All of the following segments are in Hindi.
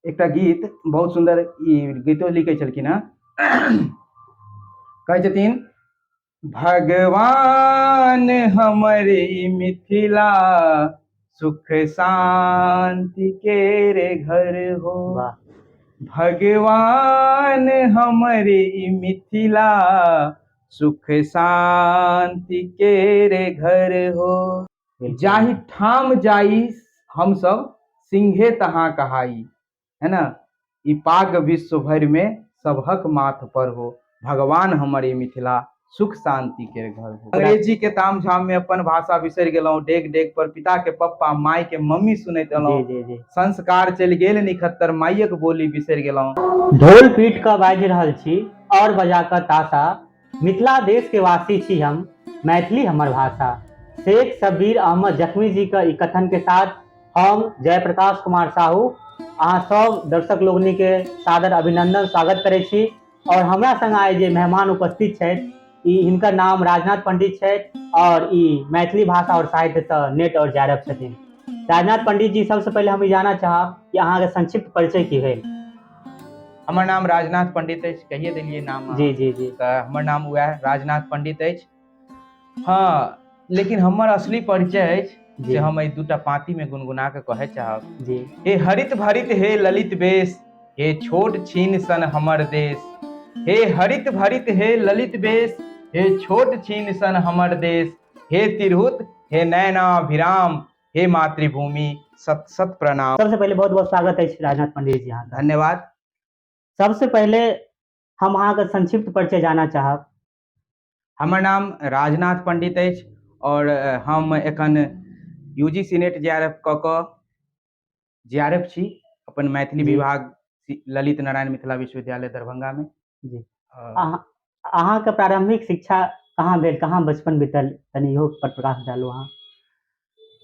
एकटा गीत बहुत सुंदर ई गीतो लिखे छलखिन हँ। कहै छथिन, भगवान हमर ई मिथिला सुख शांति के रे घर हो। वाह। भगवान हमर ई मिथिला सुख शांति के रे घर हो। जाहि ठाम जाई हम सब सिंहे तहाँ कहाई, है ना। ई पाग विश्व भर में सबहक माथ पर हो। भगवान हमर ई मिथिला सुख शांति के घर हो। अंग्रेजी के ताम झाम में अपन भाषा बिसरि गेलहुँ। डेग डेग पर पिता के पप्पा, माय के मम्मी सुनैत एलहुँ। जी जी जी। संस्कार चलि गेल निखत्तर, मायक बोली बिसरि गेलहुँ। ढोल पीट कऽ बाजि रहल छी और बजा कऽ ताशा, मिथिला देश के वासी छी हम, मैथिली हमर भाषा। शेख शब्बीर अहमद जख्मी जी के ई कथन के साथ हम जयप्रकाश कुमार साहू अहाँ सब दर्शक लोगनी के सादर अभिनंदन स्वागत करै छी। और हमरा संग आइ जे मेहमान उपस्थित छथि, हिनकर नाम राजनाथ पंडित छथि और ई मैथिली भाषा और साहित्य से नेट और जारफ छथिन। राजनाथ पंडित जी, सबसे पहले हम जानना चाहब कि अहाँ के संक्षिप्त परिचय की भेल। हमर नाम राजनाथ पंडित अछि, कहिए देलिए नाम। जी जी जी। हमर नाम वह राजनाथ पंडित अछि। हाँ, लेकिन हमर असली परिचय अछि जे हम एहि दूटा पाँति में गुनगुना के कहे चाहब। जी। हे हरित भरित हे ललित बेश, हे छोट छीन सन हमर देश। हे हरित भरित हे ललित बेश, हे छोट छीन सन हमर देश। हे तिरहुत हे नयनाभिराम, हे मातृभूमि सत सत प्रणाम। सबसे पहले बहुत बहुत स्वागत है राजनाथ पंडित जी यहाँ का। धन्यवाद। सबसे पहले हम अहाँ का संक्षिप्त परिचय जानना चाहब। हमर नाम राजनाथ पंडित अछि और हम एखन यूजीसी नेट जेआरएफ कऽ कऽ जेआरएफ छी अपन मैथिली विभाग ललित नारायण मिथिला विश्वविद्यालय दरभंगा में। जी। अहाँ का प्रारंभिक शिक्षा कहाँ भेल, कहाँ बचपन बीतल, तनि इहो पर प्रकाश डालू अहाँ।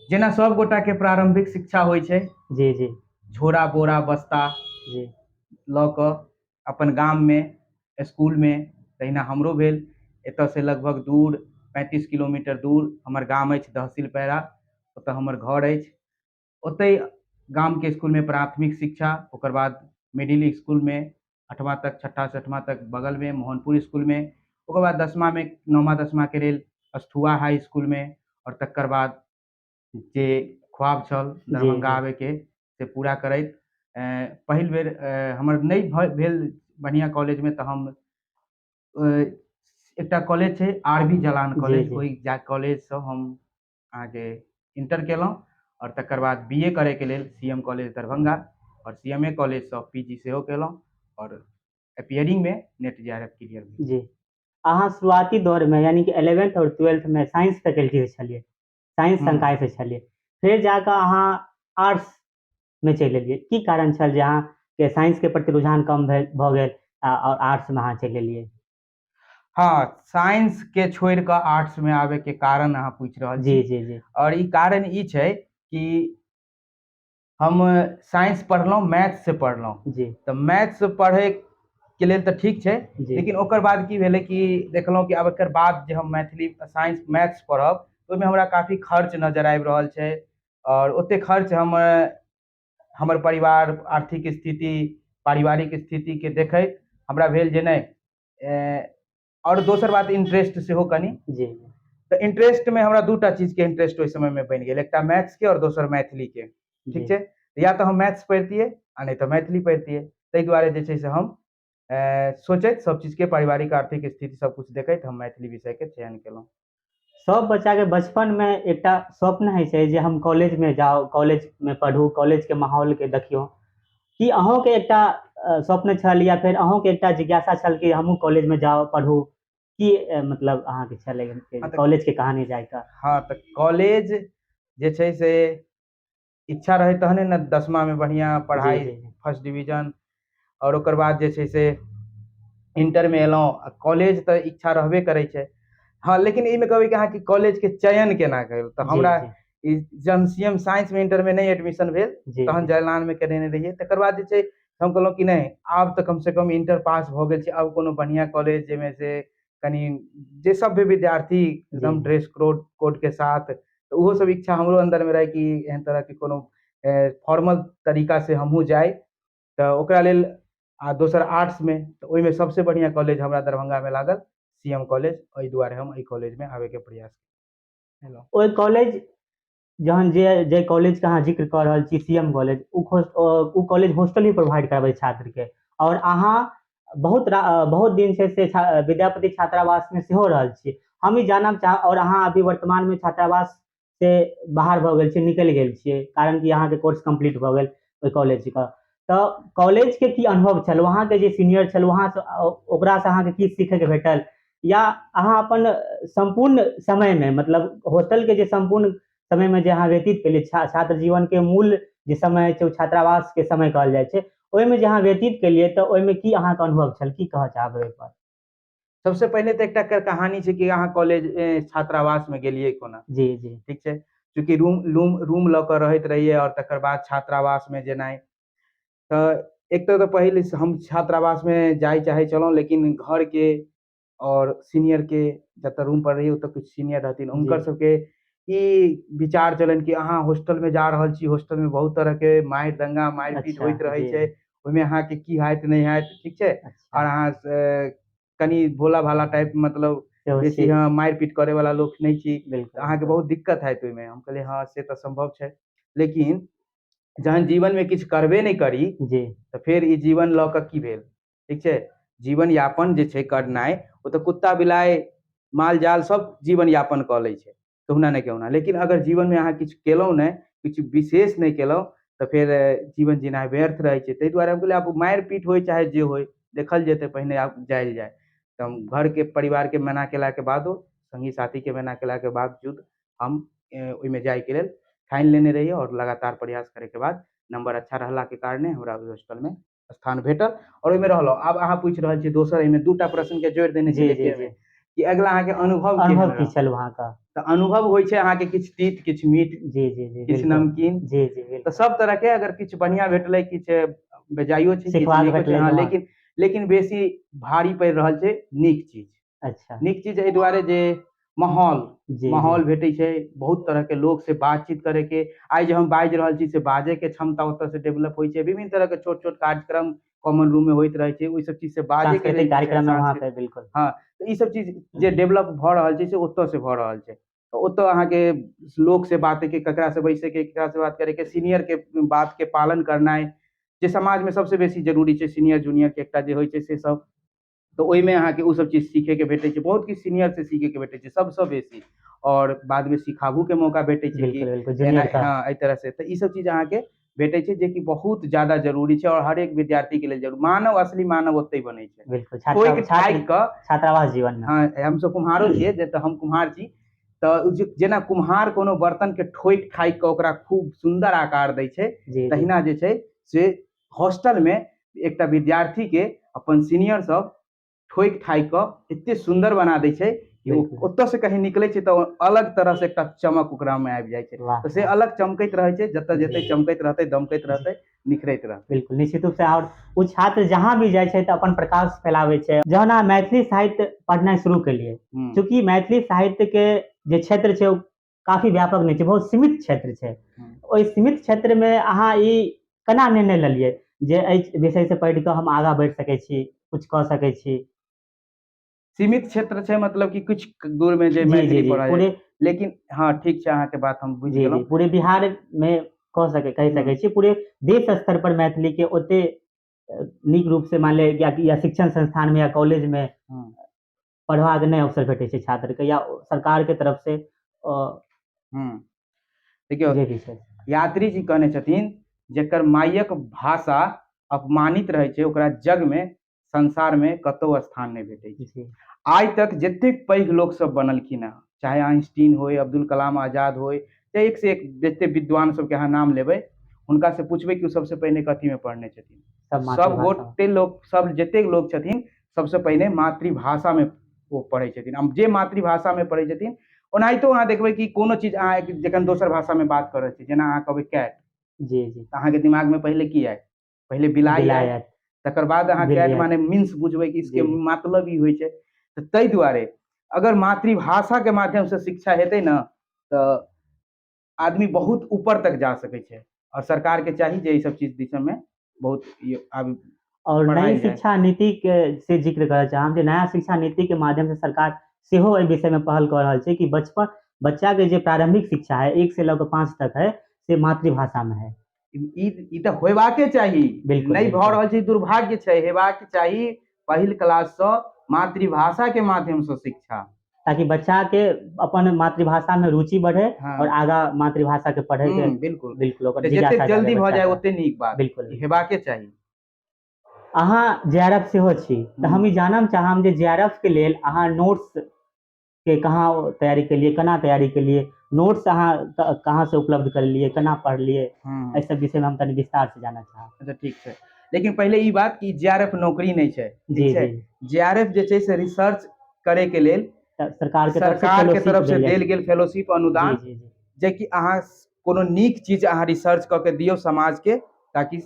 जेना सब गोटा के प्रारंभिक शिक्षा होइ छै, जी जी, झोरा बोरा बस्ता जी लऽ कऽ अपन गाम में स्कूल में, तहिना हमरो भेल। एतऽ से लगभग दूर 35 किलोमीटर दूर हमर गाम अछि तहसील पैरा, ओतऽ हमर घर अछि। ओतै गाम के स्कूल में प्राथमिक शिक्षा, ओकर बाद मिडिल स्कूल में 8वां तक, 6ठा से 8वां तक बगल में मोहनपुर स्कूल में। ओकर बाद 10वां में 9वां 10वां के लेल अस्थुआ हाई स्कूल में। और तकर बाद जे ख्वाब छल दरभंगा आबे के से पूरा करैत पहिल बेर हमर नहीं भेल बढ़िया कॉलेज में, तऽ हम एकटा कॉलेज छै आरबी जलान कॉलेज, ओहि कॉलेज से हम आगे इंटर केलहुँ। और तकर बाद बीए करे के लेल सीएम कॉलेज दरभंगा और सीएमए कॉलेज से पीजी सेहो केलहुँ और अपीयरिंग में नेट जेआरएफ क्लियर भेल। जी। अहाँ शुरुआती दौर में यानी कि 11th और 12th में साइंस फैकल्टी से छलिए, साइंस संकाय से छलिए, फिर जाकर अहाँ आर्ट्स में चलि एलिए। की कारण छल जे अहाँ के साइंस के प्रति रुझान कम भऽ गेल और आर्ट्स में अहाँ चलि एलिए। हाँ, साइंस के छोड़ कऽ आर्ट्स में आवे के कारण अहाँ पूछ रहल छी। जी जी जी। और ई कारण ई छै कि हम साइंस पढ़लहुँ, मैथ्स से पढ़लहुँ जी। तऽ मैथ्स पढ़े के लेल तऽ ठीक छै, लेकिन ओकर बाद की भेलै कि देखलहुँ कि अब एकर बाद जे हम मैथिली साइंस मैथ्स पढ़ब तऽ ओहिमे हमरा काफ़ी खर्च नजर आबि रहल छै। और ओते खर्च हमर परिवार आर्थिक स्थिति, पारिवारिक स्थिति के देखैत हमरा भेल जे नहीं। और दोसर बात इंटरेस्ट सेहो कनी जी। तो इंटरेस्ट में हमरा दूटा चीज के इंटरेस्ट ओहि समय में बनि गेल, एकटा मैथ्स के और दोसर मैथिली के। ठीक छै, या तो हम मैथ्स पढ़ितियै आ नहीं तो मैथिली पढ़ितियै। ताहि दुआरे जे छै से हम सोचैत सब चीज के पारिवारिक आर्थिक स्थिति सब कुछ देखैत हम मैथिली विषय के चयन केलहुँ। सब बच्चा के बचपन में एकटा स्वप्न है छै जे हम कॉलेज में जाओ, कॉलेज में पढ़ू, कॉलेज के माहौल के देखियो। कि अहों के एकटा स्वप्न छल या फिर अहों के एकटा जिज्ञासा छल कि हमहूँ कॉलेज में जाओ पढ़ू, कि मतलब अहाँ के छलै कॉलेज के कहानी जाय का। हाँ, तो कॉलेज जे छै से इच्छा रहे तहने न 10वां में बढ़िया पढ़ाई, फर्स्ट डिवीजन, और ओकर बाद जे छै से इंटर में एलहुँ। कॉलेज तऽ इच्छा रहबे करै छै। हाँ, लेकिन एहिमे कहबै कि अहाँ कि कॉलेज के चयन केना करू, तऽ हमरा जब सीएम साइंस में इंटर में नहीं एडमिशन भेल तहन जयलान में केने रहिए। तकर बाद जे छै हम कहलहुँ कि नहीं, आब तऽ कम से कम इंटर पास भऽ गेल छै, आब कोनो बढ़िया कॉलेज जाहिमे से कनी जे सभ्य विद्यार्थी एकदम ड्रेस कोड के साथ, तो वो सब इच्छा हमरो अंदर में रहे कि एहन तरह के कोनो फॉर्मल तरीका से हमहूँ जाए। तऽ ओकरा लेल आ दोसर आर्ट्स में, तऽ ओहिमे सबसे बढ़िया कॉलेज हमरा दरभंगा में लागल CM कॉलेज, एहि दुआरे हम एहि कॉलेज में आबे के प्रयास केलहुँ। ओहि कॉलेज जहन जे कॉलेज के अहाँ जिक्र कऽ रहल छी CM कॉलेज, उ कॉलेज हॉस्टल ही प्रोवाइड कराबै छात्र के, और अहाँ बहुत दिन से विद्यापति छात्रावास में सेहो रहल छी। हम ई जानब चाह, और अहाँ अभी वर्तमान में छात्रावास से बाहर भऽ गेल छी, निकलि गेल छियै, कारण कि अहाँके कोर्स कंप्लीट भऽ गेल ओहि कॉलेज के। तऽ कॉलेज के की अनुभव छल, वहाँ के जे सीनियर छल वहाँ से ओकरा से अहाँके की सीखे के भेटल, या अहाँ अपन संपूर्ण समय में, मतलब हॉस्टल के जे संपूर्ण समय में जे अहाँ व्यतीत केलियै, छात्र जीवन के मूल जे समय छै, छात्रावास के समय कहल जाइ छै, ओहिमे जे अहाँ व्यतीत केलियै, तऽ ओहिमे की अहाँके अनुभव छल, की कहऽ चाहबै ओहिपर? सबसे पहले तो एकटा कहानी छै कि अहाँ कॉलेज छात्रावास में गेलियै कोना। जी जी ठीक छै, चूँकि रूम लऽ कऽ रहैत रहियै, और तकर बाद छात्रावास में जेनाइ, तऽ एक तो पहले हम छात्रावास में जाय चाहे चलहुँ, लेकिन घर के और सीनियर के जतऽ रूम पर रहियै ओतऽ कुछ सीनियर रहथिन, हुनकर सबके ई विचार चलन कि अहाँ हॉस्टल में जा रहल छी, हॉस्टल में बहुत तरह के मारि दंगा मारपीट अच्छा होइत रहै जी छै, ओहिमे अहाँके की हैत नहीं हैत, ठीक छै। अच्छा और अहाँ कनी भोला भाला टाइप, मतलब सेहो बेसी छी हाँ मारपीट करे वाला लोग नहीं छी, बिल्कुल अहाँके बिल्कुल बहुत दिक्कत हैत ओहिमे। हम कहलियै हाँ से तऽ संभव छै, लेकिन जहन जीवन में किछु करबे नहीं करी जी तऽ फेर ई जीवन लऽ कऽ की भेल, ठीक छै। जीवन यापन जे छै करनाइ, ओ तऽ कुत्ता बिलाइ माल जाल सब जीवन यापन कऽ लै छै कहुना ने कहुना, लेकिन अगर जीवन में अहाँ किछु केलहुँ नहीं, किछु विशेष नहीं केलहुँ, तऽ फेर जीवन जीनाइ व्यर्थ रहै छै। ताहि दुआरे हम कहलियै आब मारि पीट होय चाहे जे होय, देखल जेतै, पहिने आब जायल जाय। तऽ हम घर के परिवार के मना केला के बादो, संगी साथी के मना केला के बावजूद हम ओहिमे जाय के लेल ठानि लेने रहियै, और लगातार प्रयास करे के बाद नंबर अच्छा रहला के कारणे हमरा ओहि हॉस्टल में स्थान भेटल, और ओहिमे रहलहुँ। आब अहाँ पूछि रहल छी दोसर, एहिमे दूटा प्रश्न के जोड़ि देने जी छलियै जी एकेमे, जी कि अगिला अहाँके अनुभव केहन अनुभव की रहल। छल वहाँ का? तऽ अनुभव होइ छै अहाँके किछु तीत, किछु मीठ, जी जी जी किछु बिल्कुल नमकीन, जी जी तऽ बिल्कुल सब तरह के, अगर किछु बढ़िया भेटलै, किछु बेजाइयो छै, किछु सिखबाक नीको छै, भेटलै हाँ, वहाँ। लेकिन बेसी भारी पड़ि रहल छै नीक चीज। अच्छा नीक चीज एहि दुआरे जे माहौल जी जी माहौल भेटै छै, बहुत तरह के लोग से बातचीत करे के, आइ जे हम बाजि रहल छी से बाजे के क्षमता ओतऽ से डेवलप होइ छै, विभिन्न तरह के छोट छोट कार्यक्रम कॉमन रूम में होइत रहे छै, ओहि सब चीज से बाजे के लेल सांस्कृतिक जे छै कार्यक्रम है वहाँ पे सांस्कृतिक, बिल्कुल। हाँ, तऽ ई सब चीज जे डेवलप भऽ रहल छै से ओतऽ से भऽ रहल छै। तऽ ओतऽ अहाँके लोग से बात के, ककरा से बैसे के, ककरा से बात करे के, सीनियर के बात के पालन करनाइ, जे समाज में सबसे बेसी जरूरी छै, सीनियर जूनियर के एकटा जे होइ छै से सब। तऽ ओहिमे अहाँके ओ सब चीज सीखे के भेटै छै, बहुत किछु सीनियर से सीखे के भेटै छै सबसँ बेसी, और बाद में सिखाबू के मौका भेटै छै कि बिल्कुल बिल्कुल एना, जूनियर का हाँ, एहि तरह से। तऽ ई सब चीज अहाँके भेटै छै, जे कि बहुत ज्यादा जरूरी छै, और हर एक विद्यार्थी के लेल जरूरी। मानव, असली मानव ओतै बनै छै, बिल्कुल ठोकि ठाकि कऽ। छात्रावास जीवन में। हाँ, हमसब कुम्हारो छियै, जे तऽ हम कुम्हार छी, तऽ जेना कुम्हार कोनो बर्तन के ठोकि ठाकि कऽ ओकरा खूब सुंदर आकार दै छै, जी जी तहिना जे छै से हॉस्टल में एकटा विद्यार्थी के अपन सीनियर सब ठोकि ठाकि कऽ एते सुंदर बना दै छै कि ओ बिल्कुल ओतऽ से कहीं निकलै छै तऽ अलग तरह से एकटा चमक ओकरा में आबि जाइ छै। वाह तऽ से वाह अलग चमकैत रहै छै, जतऽ जी जेतै चमकैत रहतै, दमकैत जी रहतै, निखरैत रहतै। बिल्कुल निश्चित रूप से। और वो छात्र जहाँ भी जाइ छै तऽ अपन प्रकाश फैलाबै छै। जहन अहाँ मैथिली साहित्य पढ़नाइ शुरू केलियै, हम्म, चूंकि मैथिली साहित्य के जे क्षेत्र छै ओ काफी व्यापक नहीं छै, बहुत सीमित क्षेत्र छै। हम्म। ओहि सीमित क्षेत्र में अहाँ ई केना निर्णय लेलियै जे एहि विषय से पढ़ि कऽ हम आगाँ बढ़ि सकै छी, कुछ कऽ सकै छी? सीमित क्षेत्र छै, मतलब कि कुछ दूर में जे जी जी मैथिली जी पढ़ल जाइ, पूरे लेकिन हाँ ठीक छै, अहाँके बात हम बुझि जी जी गेलहुँ। पूरे बिहार में कहि हम्म, सकै छी, पूरे देश स्तर पर मैथिली के ओते नीक रूप से मान ले, या शिक्षण संस्थान में या कॉलेज में हम्म, पढ़बाक नहीं अवसर भेटै छै छात्र के, या सरकार के तरफ से हम्म। देखियौ, जे भी छै। यात्री जी कहने छथिन, जेकर मायक भाषा अपमानित रहै छै ओकरा जग में, संसार में कतौ स्थान नहीं भेटै छै। जी आइ तक जतेक पैघ लोक सब बनलखिन हेँ, चाहे आइंस्टीन होय, अब्दुल कलाम आजाद होय, चाहे एक से एक जते विद्वान सबके अहाँ नाम लेबै, हुनका से पूछबै कि ओ सबसे पहिने कथी में पढ़ने छथिन, सब सब मातृभाषा। गोटे लोग, सब जतेक लोग छथिन, सबसे पहिने मातृभाषा में ओ पढ़ै छथिन। हम जे मातृभाषा में पढ़ै छथिन, ओनाहितो अहाँ देखबै कि कोनो चीज अहाँ जखन दोसर भाषा में बात कऽ रहल छी, जेना अहाँ कहबै कैट, जी जी तऽ अहाँके दिमाग में पहिले की आयत? पहिले बिलाइ आयत, विलायत तकर बाद अहाँ कैट बिलियत माने मीन्स बुझबै कि इसके जी मतलब ई होइ छै। तऽ ताहि दुआरे अगर मातृभाषा के माध्यम से शिक्षा हेतै न, तऽ आदमी बहुत ऊपर तक जा सकै छै, और सरकार के चाही जे ई सब चीज दिशा में बहुत आब और नई पढ़ायल जाए। शिक्षा नीति के से जिक्र करय चाहब जे नया शिक्षा नीति के माध्यम से सरकार सेहो एहि विषय में पहल कऽ रहल छै कि बच्चा के जे प्रारंभिक शिक्षा है 1 से लऽ कऽ 5 तक है से मातृभाषा में है। ई तऽ होयबाके चाही, बिल्कुल, नहि भऽ बिल्कुल। रहल छै, दुर्भाग्य छै, हेबाक चाही पहिल क्लास सँ मातृभाषा के माध्यम सँ शिक्षा, ताकि बच्चा के अपन मातृभाषा में रुचि बढ़े हाँ। और आगा मातृभाषा के पढ़े के बिल्कुल बिल्कुल ओकर तऽ जिज्ञासा जतेक जल्दी जागे भऽ बच्चा जाए के। ओते नीक बात, बिल्कुल। ई हेबाके चाही। अहाँ जेआरएफ सेहो छी तऽ हम ई जानब चाहब जे जेआरएफ के लेल अहाँ नोट्स के कहाँ तैयारी केलिए, केना तैयारी केलिए, नोट्स अहाँ कहाँ से उपलब्ध करलिए, केना पढ़लिए, एहि सब विषय में हम तनि विस्तार से जानना चाहब। अच्छा ठीक छै, लेकिन पहिले ई बात कि जेआरएफ नौकरी नहीं छै, ठीक छै। जेआरएफ जे छै से रिसर्च करे के लेल सरकार के तरफ से देल गेल फेलोशिप अनुदान, जी, जी। जे कि अहाँ कोनो नीक चीज अहाँ रिसर्च कऽ के दियौ समाज के, ताकि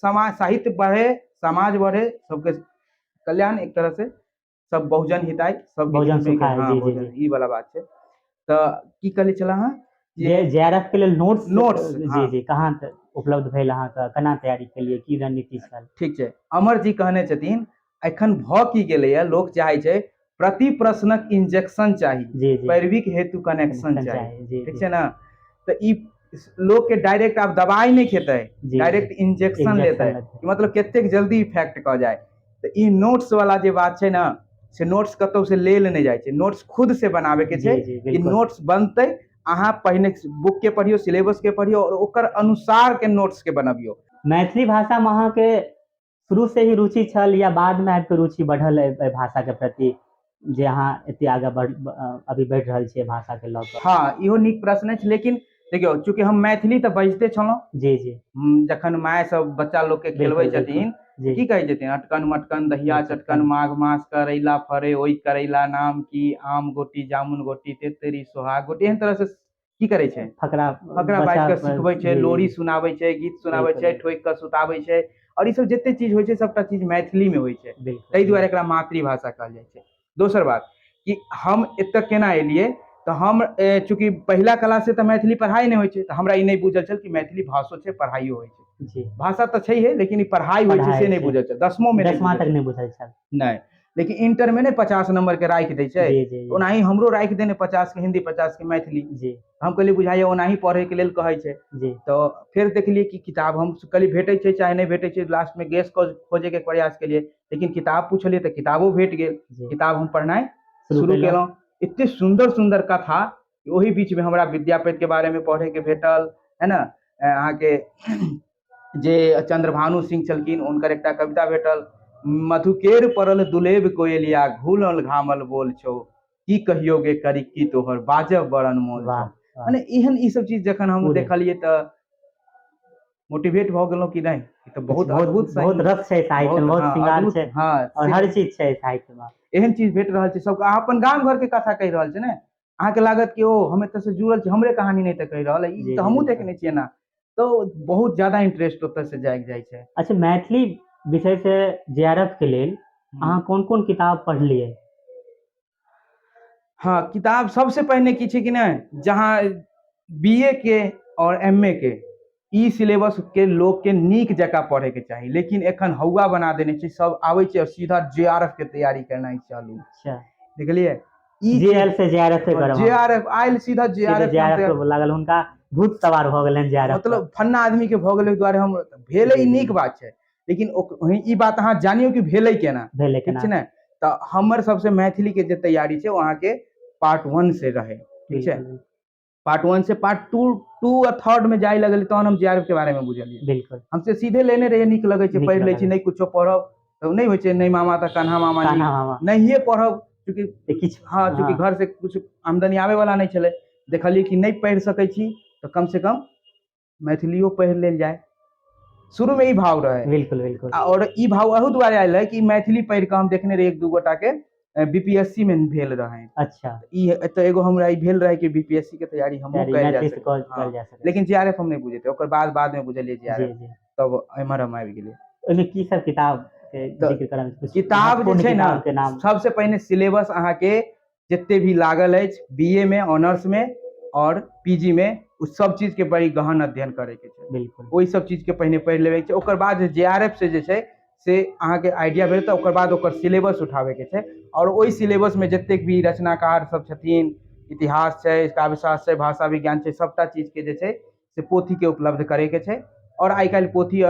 समाज साहित्य बढ़े, समाज बढ़े, सबके कल्याण, एक तरह से सब बहुजन हिताय, सब बहुजन सुखाय, हाँ जी, जी, बहुजन, जी। ई वाला बात छै। तऽ की कहले छला अहाँ जेआरएफ के लेल नोट्स जी जी, जी, कहाँ उपलब्ध भेल, अहाँके केना तैयारी केलिए, की रणनीति छल? ठीक छै, अमर जी कहने छथिन एखन भऽ की गेलैया, लोक चाहे छै प्रति प्रश्नक इंजेक्शन चाही, जी, जी। पैरवीक हेतु कनेक्शन जी, चाही, जी। ठीक छै ना। तऽ ई लोग के डायरेक्ट आब दवाई नहीं खेतै, जी, डायरेक्ट इंजेक्शन लेतै, लेतै। मतलब कतेक जल्दी इफेक्ट कऽ जाए। तऽ ई नोट्स वाला जे बात छै ना, से नोट्स कतौ से लेल नहीं जाइ छै, नोट्स खुद से बनाबे के छै। जी, जी, कि बिल्कुल। नोट्स बनतै, अहाँ पहिने बुक के पढ़ियो, सिलेबस के पढ़ियो, और ओकर अनुसार के नोट्स के बनबियो। मैथिली भाषा में अहाँके शुरू से ही रुचि छल या बाद में आबि कऽ रुचि बढ़ल एहि भाषा के प्रति, जे अहाँ एते आगे अभी बढ़ि रहल छियै भाषा के लऽ कऽ? हाँ, इहो नीक प्रश्न अछि, लेकिन देखियौ चूंकि हम मैथिली तऽ बजिते छलहुँ, जी, जी। जखन माय सब बच्चा लोग के खेलबै बिल्कुल, छथिन, जी। की कहै छथिन, अटकन मटकन दहिया चटकन। चटकन माघ मास करैला फरे, ओई करैला नाम की, आम गोटी जामुन गोटी, तेतरी सोहाग गोटी, एहन तरह से की करे छै, फकरा फकरा बाजि कऽ सिखबै छै, जी, लोरी जी। सुनाबै छै, गीत सुनाबै बिल्कुल, छै, ठोकि कऽ सुताबै छै, और ई सब जते चीज होइ छै सबटा चीज मैथिली में होइ छै, बिल्कुल। ताहि दुआरे एकरा मातृभाषा कहल जाइ छै। दोसर बात कि हम एतऽ केना एलियै, तऽ हम चूंकि पहिला क्लास से तऽ मैथिली पढ़ाई नहीं होइ छै, तऽ हमरा ई नहीं बुझल छल कि मैथिली भाषो छै, पढ़ाइयो होइ छै। जी। भाषा तऽ छैहे, लेकिन ई पढ़ाई होइ छै से नहीं बुझल छल, 10वीं में नहीं दसमा बुझल तक छल। नहीं बुझल छल। नहीं, लेकिन इंटर में नहीं 50 नंबर के राखि दै छै, जी, जी, जी। ओनाही हमरो राखि देने 50 के हिंदी, 50 के मैथिली। जी। हम कहलिए बुझाइए ओनाही पढ़े के लेल कहै छै। जी। तो फिर देखलिए कि किताब हम कहलिए भेटै छै चाहे नहीं भेटै छै, लास्ट में गेस खोजे के प्रयास केलिए, लेकिन किताब पूछलिए तऽ किताबो भेट गेल। जी। किताब हम पढ़नाइ शुरू केलहुँ। केलहुँ, एते सुंदर सुंदर कथा, ओही बीच में हमरा विद्यापति के बारे में पढ़े के भेटल, है ना, अहाँ के जे चंद्रभानु सिंह छलखिन, हुनकर एकटा कविता भेटल, मधुकेर परल दुलेब कोयलिया, घूलल घामल बोल छौ, की कहियो गे करिक्की तोहर, बाजब बड़ अनमोल छौ। माने एहन ई सब चीज जखन हम देखलिए तऽ मोटिवेट भऽ गेलहुँ कि नहीं, ई तऽ बहुत अद्भुत बहुत रस छै साहित्य में, बहुत श्रृंगार छै, और हर चीज छै साहित्य में। एहन चीज भेट रहल छै सबके, अहाँ अपन गाम घर के कथा कहि रहल छै ने, अहाँके लागत कि ओ हम एतऽ से जुड़ल छी, हमरे कहानी नहीं तऽ कहि रहल है, ई तऽ हमहूँ देखने छियै ना, तो बहुत ज्यादा इंटरेस्ट ओतऽ से जागि जाइ छै। अच्छा, मैथिली विषय से जेआरएफ के लेल अहाँ कोन कोन किताब पढ़लिए? हाँ, किताब सबसे पहिने की छै कि नहीं, जहाँ बीए के और एमए के ई सिलेबस के लोग के नीक जगह पढ़े के चाही, लेकिन एखन हौवा बना देने छै, सब आवे छै और सीधा जेआरएफ के तैयारी करना चालू। अच्छा, देखलिए, जेएल से जेआरएफ पे करब, जेआरएफ आयल सीधा जेआरएफ पे लागल, हुनका भूत सवार भऽ गेलनि जेआरएफ, मतलब फन्ना आदमी के भऽ गेलै दुआरे हम भेलै, ई नीक बात छै, लेकिन ई बात अहाँ जानियो कि भेलै केना, ठीक छै ने। तऽ हमर सबसे मैथिली के जे तैयारी छै, वहाँ के पार्ट 1 से रहे, ठीक छै, पार्ट 1 से पार्ट 2 और 3 में जाए लगल, तहन हम जेआरएफ के बारे में बुझलिए। बिल्कुल, हमसे सीधे लेने रहिए, नीक लगे छै, पढ़ि लै छी, नहीं कुछो पढ़ब तऽ नहीं होइ छै, नहीं मामा तऽ कान्हा मामा नीक, नहिए पढ़ब, चूँकि हाँ, चूँकि घर से कुछ आमदनी आवे वाला नहीं छले, देखलिए कि नहीं पढ़ि सकै छी, तो कम से कम मैथिलियो पढ़ि लेल जाए, शुरू में ई भाव रहे। बिल्कुल बिल्कुल। और ई भाव अहू दुआरे आयल है कि मैथिली पढ़ि के हम देखने रही 1-2 गोटा के बीपीएससी में भेल रहे। अच्छा, ई तो एगो हमरा ई भेल रहे कि बीपीएससी के तैयारी हमहू कैल जा सके, हाँ, लेकिन जेआरएफ हम नहीं बुझे थे, ओकर बाद में बुझलिए जेआरएफ, तब एमहर हम आबि गेलिए। ओहिमे की सब किताब के जिक्र करब? किताब जे छै ना, सबसे पहिने सिलेबस अहाँ के जितने भी लागल है बीए में, ऑनर्स में और पीजी में, उ सब चीज के बड़ी गहन अध्ययन करे के छै। बिल्कुल ओहि सब चीज के पहिने पढ़ि लेवे के छै, ओकर बाद JRF से जे छै से अहाँके आइडिया भेल तऽ ओकर बाद ओकर सिलेबस उठाबे के छै, और ओहि सिलेबस में जतेक भी रचनाकार सब छथिन, इतिहास छै, काव्यशास्त्र छै, भाषा विज्ञान छै, सबटा चीज के जे छै से पोथी के उपलब्ध करे के छै। और आइ काल्हि पोथी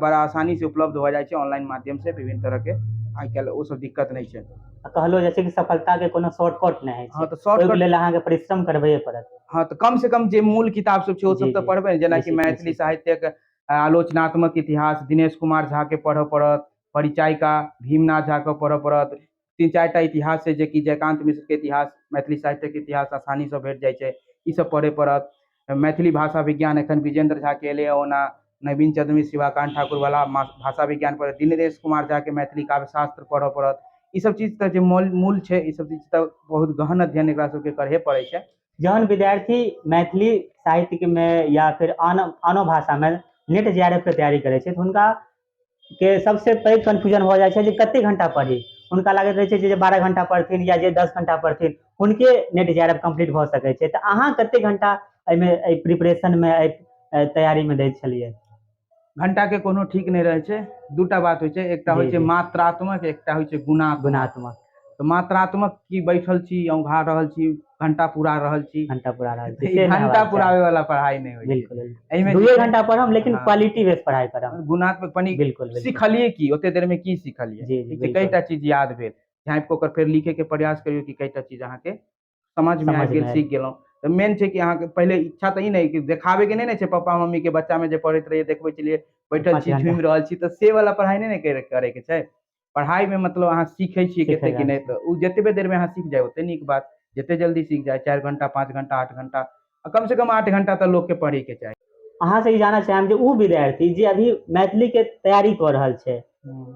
बड़ा आसानी से उपलब्ध हो जाइ छै ऑनलाइन माध्यम से, विभिन्न तरह के आइ काल्हि ओ सब दिक्कत नहीं छै। कहलो जैसे कि सफलता के कोनो शॉर्टकट नहीं है, हाँ तऽ ओहि शॉर्टकट, लेल अहाँके परिश्रम करबे पड़त। हाँ तऽ कम से कम जे मूल किताब सब छै ओ जी सब तऽ जी पढ़बै, जेनाकि निश्चित मैथिली निश्चित साहित्यक आलोचनात्मक इतिहास दिनेश कुमार झा के पढ़ऽ पड़त, परिचायिका भीमनाथ झा के पढ़ऽ पड़त, 3-4टा इतिहास छै जेकि जयकांत मिश्र के इतिहास, मैथिली साहित्यक इतिहास आसानी से भेट जाइ छै, ई सब पढ़े पड़त। मैथिली भाषा विज्ञान एखन विजेंद्र झा के एलैए, ओना नवीन चंद्र मिश्र, शिवाकांत ठाकुर वाला भाषा विज्ञान पढ़त, दिनेश कुमार झा के मैथिली काव्यशास्त्र पढ़ऽ पड़त। ई सब चीज तऽ जे मूल छै, ई सब चीज तऽ बहुत गहन अध्ययन एकरा सबके करहे पड़ै छै। जहन विद्यार्थी मैथिली साहित्य में या फिर आनो भाषा में नेट JRF के तैयारी करे छै, तो हुनका के सबसे पैघ कन्फ्यूजन हो जाइ छै जे कते घंटा पढ़ी। हुनका लागैत रहै छै जे 12 घंटा पढ़थिन या जे 10 घंटा पढ़थिन हुनके नेट JRF कंप्लीट भऽ सकै छै। तऽ अहाँ कते घंटा एहिमे प्रिपरेशन में तैयारी में दै छलियै? घंटा के कोनो ठीक नहीं रहे छै, दूटा बात होइ छै, एकटा होइ जी छै जी मात्रात्मक, एकटा होइ छै गुणात्मक। गुणात्मक तो मात्रात्मक की बैठल छी, औंघा रहल छी, घंटा पुरा रहल छी, घंटा पूरा रहल छै ई से नहि घंटा हेबाक चाही। पुरावे वाला पढ़ाई नहीं होइ छै। बिल्कुल एहिमे जे 2 छै, घंटा पढ़म लेकिन हाँ, क्वालिटी बेस पढ़ाई करम। गुणात्मक पनी बिल्कुल बिल्कुल सिखलिए की ओते देर में की सिखलिए, जी जी ठीक छै, बिल्कुल कईटा चीज याद भेल, झाँपि कऽ ओकर फेर लिखे के प्रयास करियौ कि कईटा चीज अहाँके समझ में आबि गेल, समझमे आयल। सीख गेलहुँ। तऽ मेन छै कि अहाँके पहिले इच्छा तऽ ई नहीं कि देखाबे के नहीं ने छै, पप्पा मम्मी के बच्चा में जे पढ़ैत रहिए देखबै छलिए बैठल 5 छी घंटा झुमि रहल छी, तऽ से वाला पढ़ाई नहीं ने करे के छै। पढ़ाई में मतलब अहाँ सीखै छियै सीखै कते कि रहल नहीं, छी। तऽ उ जतबे देर में अहाँ सीख जाए ओते नीक बात, जते जल्दी सीख जाए, 4 घंटा 5 घंटा 8 घंटा, कम से कम 8 घंटा तऽ लोग के पढ़े के चाही। अहाँ से ई जानना चाहब जे उ विद्यार्थी जे अभी मैथिली के तैयारी कऽ रहल छै,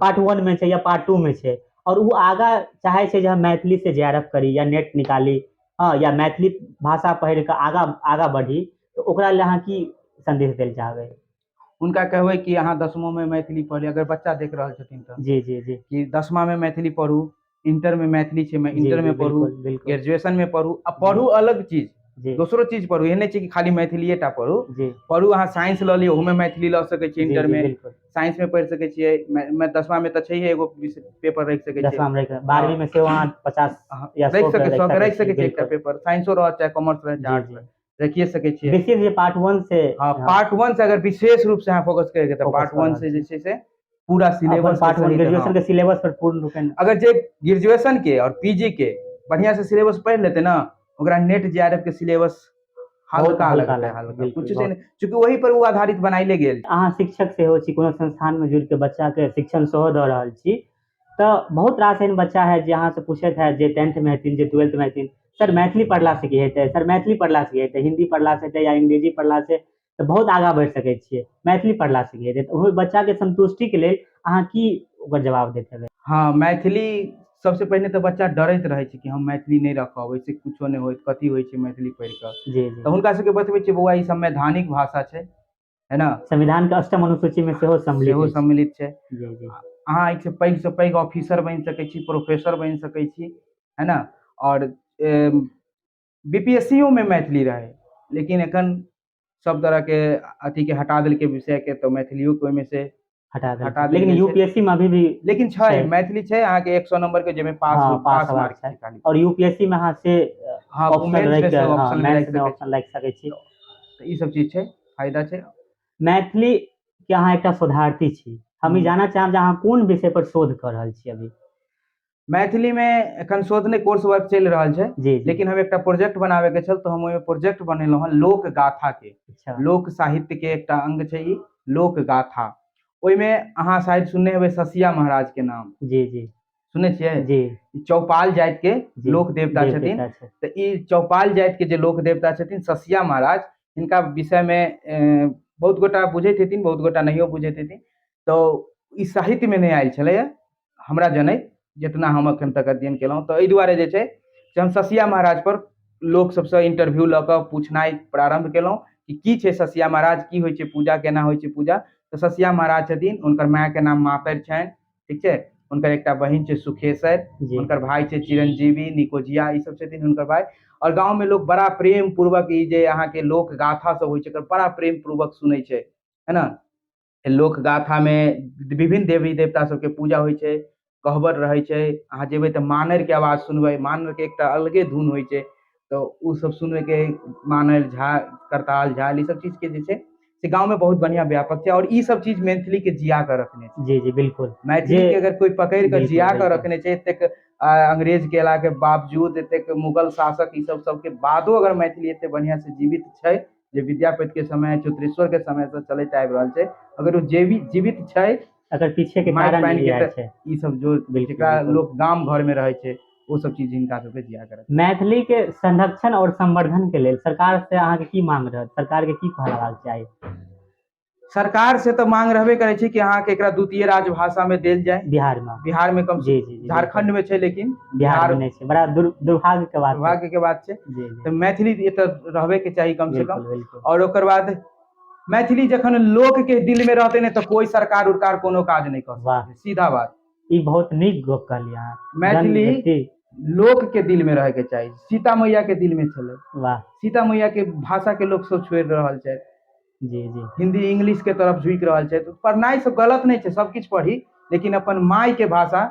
पार्ट 1 में छै या पार्ट 2 में छै, और उ आगा चाहे छै जे हम मैथिली से JRF करी या नेट निकाली, हाँ, या मैथिली भाषा पढ़ि कऽ आगा बढ़ी, तो ओकरा लेल अहाँ की संदेश देल चाहबै? उनका कहबै कि अहाँ 10वीं में मैथिली पढ़ी, अगर बच्चा देख रहल छथिन तऽ, जी जी जी कि 10वीं में मैथिली पढ़ू, इंटर में मैथिली छै, जी इंटर जी में पढ़ू, बिल्कुल बिल्कुल ग्रेजुएशन में पढ़ू, आ जी पढ़ू अलग चीज, जी दोसरो चीज पढ़ू, एहन नहीं छै कि खाली मैथिलीए टा पढ़ू। जी पढ़ू, अहाँ साइंस लऽ लियौ, ओहूमे मैथिली लऽ सकै छियै, जी इंटर जी में बिल्कुल साइंस में पढ़ि सकै छियै, 10वीं में तऽ छैहे एगो पेपर रखि सकै छियै। 10वां में रखि, हाँ, 12वीं में से वहाँ 50 हाँ, या 100 पे रखि छी, सकै छियै एकटा बिल्कुल पेपर, साइंसो रहत चाहे कॉमर्स रहत चाहे जी आर्ट्स जी। रहत, रखिए सकै छियै। विशेष जे पार्ट 1 से हाँ, पार्ट 1 से अगर विशेष रूप से अहाँ फोकस करेंगे तो फोकस पार्ट कर 1 रहल से जे छी, छै से पूरा अपन सिलेबस के पार्ट 1 सहित, हाँ, ग्रेजुएशन के सिलेबस पर पूर्ण रूपेण। अगर जे ग्रेजुएशन के और पीजी के बढ़िया से सिलेबस पढ़ि लेते ना, ओकरा नेट JRF के सिलेबस बहुत हल्का हल्का लगतै, लगतै, हल्का बिल्कुल कुछ से बहुत। नहीं, चूंकि वही पर वो आधारित बनाइले गेल। अहाँ शिक्षक सेहो छी, कोनो संस्थान में जुड़ि के बच्चा के शिक्षण सेहो दऽ रहल छी, तऽ बहुत रास एहन बच्चा है जे अहाँ से पूछैत है जे 10th में हेथिन, जे 12th में हेथिन, सर मैथिली पढ़ला से की हेतै, सर मैथिली पढ़ला से की हेतै, हिंदी पढ़ला से हेतै या अंग्रेजी पढ़ला से तऽ बहुत आगाँ बढ़ि सकै छियै, मैथिली पढ़ला से की हेतै, तऽ ओहि बच्चा के संतुष्टि के लेल अहाँ की ओकर जवाब देते हेबै? हाँ, मैथिली सबसे पहिने तऽ बच्चा डरैत रहै छै कि हम मैथिली नहीं रखब, ऐसे कुछो नहीं होइत, कथी होइ छै मैथिली पढ़ि कऽ। जी जी। तऽ हुनका सबके बतबै छियै बौआ ई संवैधानिक भाषा छै, है ना, संविधान के 8म अनुसूची में सेहो सम्मिलित सेहो अछि। सम्मिलित छै। जी जी अहाँ एहिसँ पैघ ऑफिसर बनि सकै छी, प्रोफेसर बनि सकै छी, है ना। और BPSCओ में मैथिली रहे, लेकिन एखन सब तरह के अथी के हटा देलकै विषय के, तो मैथिलियों के ओहिमे से हटा हटा देलकै, देल लेकिन गेल छै। यूपीएससी में अभी भी लेकिन छै मैथिली छै, अहाँके 100 नंबर के जाहिमे हाँ पास पास हेबाक मार्क छै, छै खाली। और यूपीएससी में अहाँ से हाँ, ऑप्शन मेंस रख में के, से हाँ ऑप्शन में मेंस राखि में सकै छी, ऑप्शन रख सकै छी। तऽ ई सब चीज छै, फायदा छै। मैथिली के अहाँ एकटा शोधार्थी छी, हम ई जानना चाहब जे अहाँ कोन विषय पर शोध कर रहल छी अभी? मैथिली में एखन शोध नहीं, कोर्स वर्क चलि रहल छै, जी जी। लेकिन हम एकटा प्रोजेक्ट बनाबे के छल, तो हम ओहिमे प्रोजेक्ट बनेलहुँ हँ लोक गाथा के, अच्छा लोक साहित्य के एकटा अंग छै ई लोक गाथा। ओहिमे अहाँ शायद सुनने हेबै ससिया महाराज के नाम, जी जी सुनै छियै? जी ई चौपाल जाति के जी लोक देवता देव छथिन। देवता छै। तऽ ई चौपाल जाति के जे लोक देवता छथिन ससिया महाराज, हिनका विषय में बहुत गोटा बुझैत हेथिन, बहुत गोटा नहियो बुझैत हेथिन। तो ई साहित्य में नहीं आयल छलैया हमरा जनैत, जितना हम अखन तक अध्ययन केलहुँ, तऽ एहि दुआरे जे छै से हम ससिया महाराज पर लोक सबसँ इंटरव्यू लऽ कऽ पूछनाइ प्रारंभ केलहुँ कि की छै ससिया महाराज, की होइ छै पूजा, केना होइ छै पूजा। तऽ ससिया महाराज छथिन, हुनकर माय के नाम मातरि छनि, ठीक छै। हुनकर एकटा बहिन छै सुखेशर, जी हुनकर भाई छै चिरंजीवी, निकोजिया, ई सब छथिन हुनकर भाई। और गांव में लोग बड़ा प्रेम पूर्वक ई जे अहाँ के लोक गाथा सब होइ छै एकर बड़ा प्रेम पूर्वक सुनै छै, है ना। लोक गाथा में विभिन्न देवी देवता सबके पूजा होइ छै, कहबर रहै छै। अहाँ जेबै तऽ मानर के आवाज सुनबै, मानर के एकटा अलगे धुन होइ छै, तो उ सब सुनबै के मानर झा करताल झाल ई सब चीज के जे छै से गांव में बहुत बढ़िया व्यापक छै। और ई सब चीज मैथिली के जिया के रखने छै। जी जी बिल्कुल। मैथिली के अगर कोई पकड़ के बिल्कुल जिया के बिल्कुल रखने छै, एतेक अंग्रेज के अयला के बावजूद, एतेक मुगल शासक ई सब सबके बादो अगर मैथिली एते बढ़िया से जीवित छै, जे विद्यापति के समय, चौत्रेश्वर के समय से चलैत आबि रहल छै, अगर वो जीवित छै, अगर पीछे के माटि कारण पानि इएह के छै। ई सब जो बिल्कुल जेकरा बिल्कुल। लोग गाम घर में रहे छै वो सब चीज हिनका सबके जिया के रखने। मैथिली के संरक्षण और संवर्धन के लेल सरकार से अहाँके की मांग रहत, सरकार के की कहबाक चाही? सरकार से तो मांग रहबे करे छै कि अहाँ के एकरा द्वितीय राजभाषा में देल जाए। बिहार में? बिहार में कम से जी जी जी झारखंड में छै, लेकिन बिहार में नहीं छै, बड़ा दुर्भाग्य के बात है। दुर्भाग्य के बात छै। जी जी तो मैथिली एतऽ रहबे के चाही कम से कम। बिल्कुल बिल्कुल। और ओकर बाद मैथिली जखन लोक के दिल में रहते ने तो कोई सरकार उरकार कोनो काज नहीं कर वाह, सकते, सीधा बात। ई बहुत नीक गप कहलियै अहाँ। मैथिली व्यक्ति। लोक के दिल में रहे के चाही। सीता मैया के दिल में छलै, वाह। सीता मैया के भाषा के लोग सब छोड़ि रहल छै, जी जी हिंदी इंग्लिश के तरफ झुकि रहल छै। तो पढ़नाइ सब गलत नहीं छै, सब किछु पढ़ी, लेकिन अपन माय के भाषा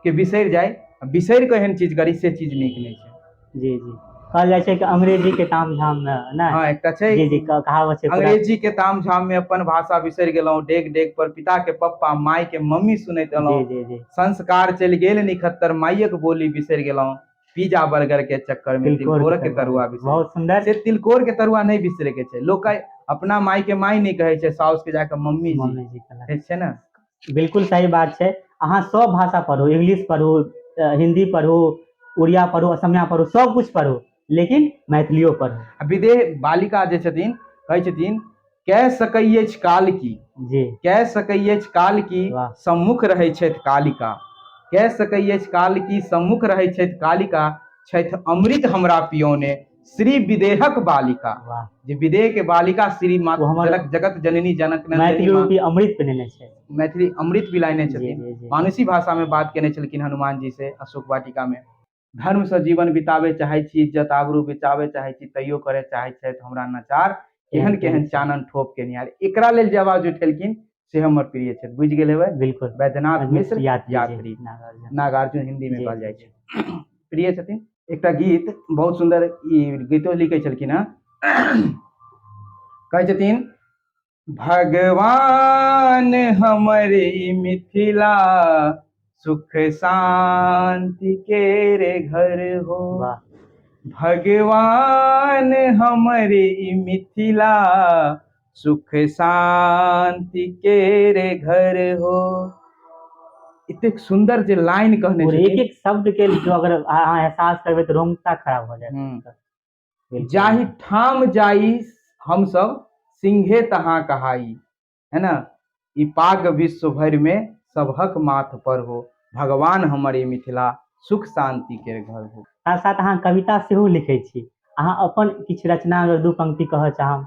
के बिसरि जाए, बिसरि के एहन चीज करी, से चीज नीक नहीं छै। जी जी। कहल जाइ छै कि अंग्रेजी के ताम झाम में ना। हाँ, एकटा छै जी जी कहावत छै पूरा। अंग्रेजी के ताम झाम में अपन भाषा बिसरि गेलहुँ, डेग डेग पर पिता के पप्पा माय के मम्मी सुनैत जी एलहुँ। जी जी। संस्कार चलि गेल निखत्तर, मायक बोली बिसरि गेलहुँ, पिज्जा बर्गर के चक्कर में तिलकोर के तरुआ बिसरि। बहुत सुंदर। से तिलकोर के तरुआ नहीं बिसरे के छै। लोग अपना माय के माय नहीं कहे छै, साउस के जाके मम्मी जी ठीक छै ना। बिल्कुल सही बात छै। अहाँ सब भाषा पढ़ू, इंग्लिश पढ़ू, हिंदी पढ़ू, उड़िया पढ़ू, असमिया पढ़ू, सब कुछ पढ़ू, लेकिन मैथिलियो पढ़ू। विदेह बालिका जे छथिन कहै छथिन, कह सकै अछि काल की, जी कह सकै अछि काल की, वाह। सम्मुख रहै छथि कालिका, कह सकै अछि काल की, सम्मुख रहै छथि कालिका, छथि अमृत हमरा पियोने, श्री विदेहक बालिका। वाह। जे विदेह के बालिका श्री वो हमर जनक जगत जननी जनक मैथिली नंदिनी माँ, रूपी अमृत पिनेने छै। मैथिली अमृत पिलाने जी छथिन। जी जी। मानुषी भाषा में बात केने छलखिन हनुमान जी से अशोक वाटिका में। धर्म से जीवन बिताबे चाहे छी, इज्जत आबरू बिताबे चाहे छी, तैयो करे चाहे छथि हमरा नचार, केहन केहन चानन ठोप के निहार। एकरा लेल जे आवाज उठेलखिन से हमर प्रिय छथि, बुझि गेल हेबै। बिल्कुल। वैद्यनाथ मिश्र यात्री नागार्जुन हिंदी में जी कहल जाइ जी। छै, प्रिय छथिन। एकटा गीत बहुत सुंदर, ई गीतो लिखे छलखिन हँ। कहै छथिन, भगवान हमरे मिथिला, सुख शांति के रे घर हो। वाह। भगवान हमरे मिथिला, सुख शांति के रे घर हो। इतने सुंदर जे लाइन कहने और एक छथिन, एक शब्द के जो अगर अहाँ एहसास करबै तो रोंगटा खड़ा हो जाए। जाहि ठाम जाई हम सब सिंहे तहाँ कहाई, है ना। ई पाग विश्व भर में सबहक माथ पर हो, भगवान हमरे मिथिला, सुख शांति के घर हो। साथ साथ अहाँ कविता सेहो लिखै छी, अहाँ अपन किछु रचना अगर दू पंक्ति कहऽ चाहब?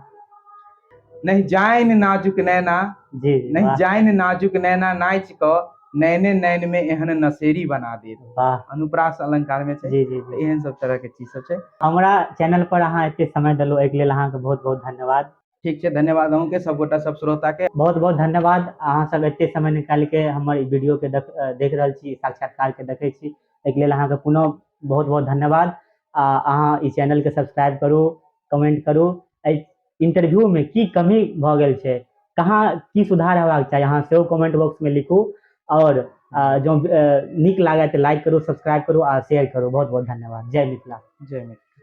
नहीं जाइन नाजुक नैना, जी नहीं जाइन नाजुक नैना, नाच क नैने नैन में एहन नशेरी बना दे। वाह। अनुप्रास अलंकार में छै। जी जी जी। एहन सब तरह के चीज सब छै। हमरा चैनल पर अहाँ एते समय देलहुँ, एहिके लेल अहाँके बहुत बहुत धन्यवाद। ठीक छै, धन्यवाद अहूँ के, सब गोटा सब श्रोता के बहुत बहुत धन्यवाद। अहाँ सब एते समय निकालि के हमर ई वीडियो के देख रहल छी, साक्षात्कार के देखै छी, एहिके लेल अहाँके पुनः बहुत बहुत धन्यवाद। अहाँ ई चैनल के सब्सक्राइब करू, कमेंट करू, एहि इंटरव्यू में की कमी भऽ गेल छै, कहाँ की सुधार हेबाक चाही, अहाँ सेहो कमेंट बॉक्स में लिखू। और जो नीक लागत लाइक करू, सब्सक्राइब करू आ शेयर करू। बहुत बहुत धन्यवाद। जय मिथिला। जय मिथिला।